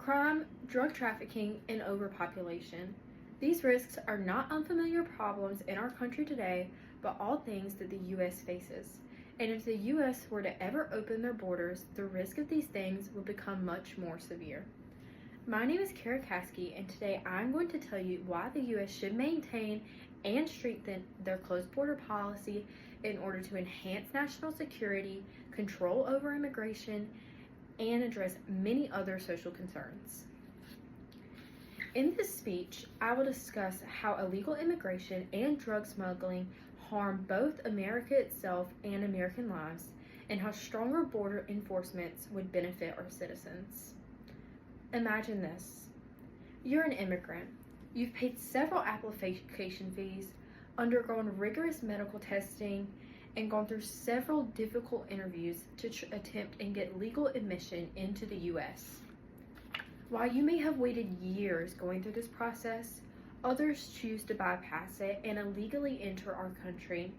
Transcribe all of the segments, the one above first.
Crime, drug trafficking, and overpopulation. These risks are not unfamiliar problems in our country today, but all things that the U.S. faces. And if the U.S. were to ever open their borders, the risk of these things would become much more severe. My name is Kara Caskey, and today I'm going to tell you why the U.S. should maintain and strengthen their closed border policy in order to enhance national security, control over immigration, and address many other social concerns. In this speech, I will discuss how illegal immigration and drug smuggling harm both America itself and American lives, and how stronger border enforcements would benefit our citizens. Imagine this. You're an immigrant. You've paid several application fees, undergone rigorous medical testing, and gone through several difficult interviews to attempt and get legal admission into the U.S. While you may have waited years going through this process, others choose to bypass it and illegally enter our country.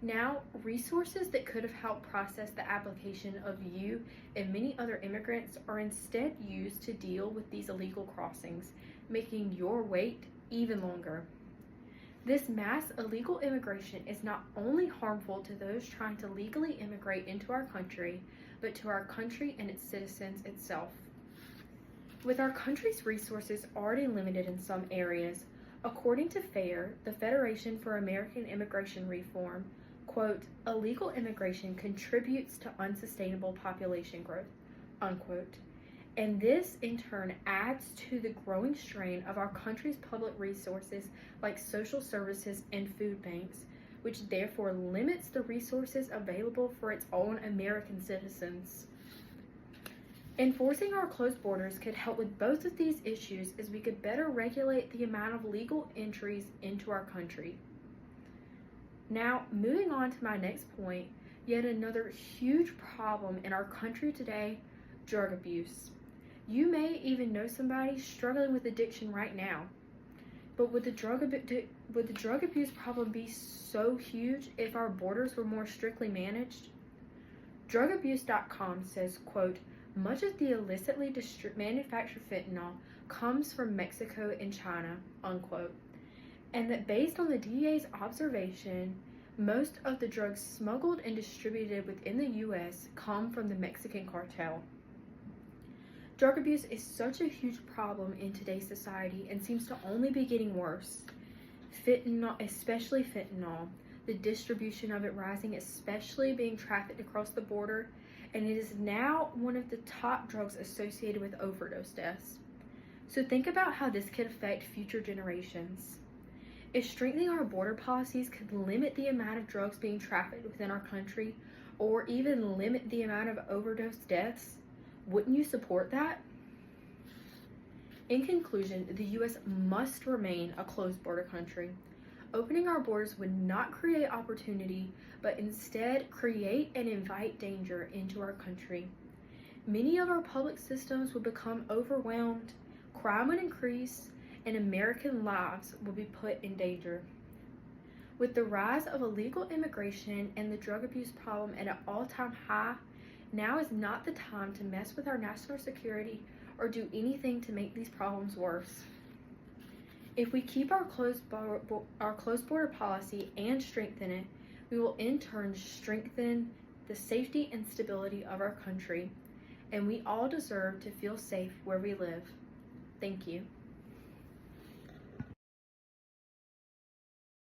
Now, resources that could have helped process the application of you and many other immigrants are instead used to deal with these illegal crossings, making your wait even longer. This mass illegal immigration is not only harmful to those trying to legally immigrate into our country, but to our country and its citizens itself. With our country's resources already limited in some areas, according to FAIR, the Federation for American Immigration Reform, quote, illegal immigration contributes to unsustainable population growth, unquote. And this, in turn, adds to the growing strain of our country's public resources like social services and food banks, which therefore limits the resources available for its own American citizens. Enforcing our closed borders could help with both of these issues, as we could better regulate the amount of legal entries into our country. Now, moving on to my next point, yet another huge problem in our country today, drug abuse. You may even know somebody struggling with addiction right now. But would the drug abuse problem be so huge if our borders were more strictly managed? Drugabuse.com says, quote, much of the illicitly manufactured fentanyl comes from Mexico and China, unquote. And that based on the DEA's observation, most of the drugs smuggled and distributed within the U.S. come from the Mexican cartel. Drug abuse is such a huge problem in today's society and seems to only be getting worse. Fentanyl, especially fentanyl, the distribution of it rising, especially being trafficked across the border, and it is now one of the top drugs associated with overdose deaths. So think about how this could affect future generations. If strengthening our border policies could limit the amount of drugs being trafficked within our country, or even limit the amount of overdose deaths, wouldn't you support that? In conclusion, the U.S. must remain a closed border country. Opening our borders would not create opportunity, but instead create and invite danger into our country. Many of our public systems would become overwhelmed, crime would increase, and American lives will be put in danger. With the rise of illegal immigration and the drug abuse problem at an all-time high, now is not the time to mess with our national security or do anything to make these problems worse. If we keep our closed border policy and strengthen it, we will in turn strengthen the safety and stability of our country, and we all deserve to feel safe where we live. Thank you.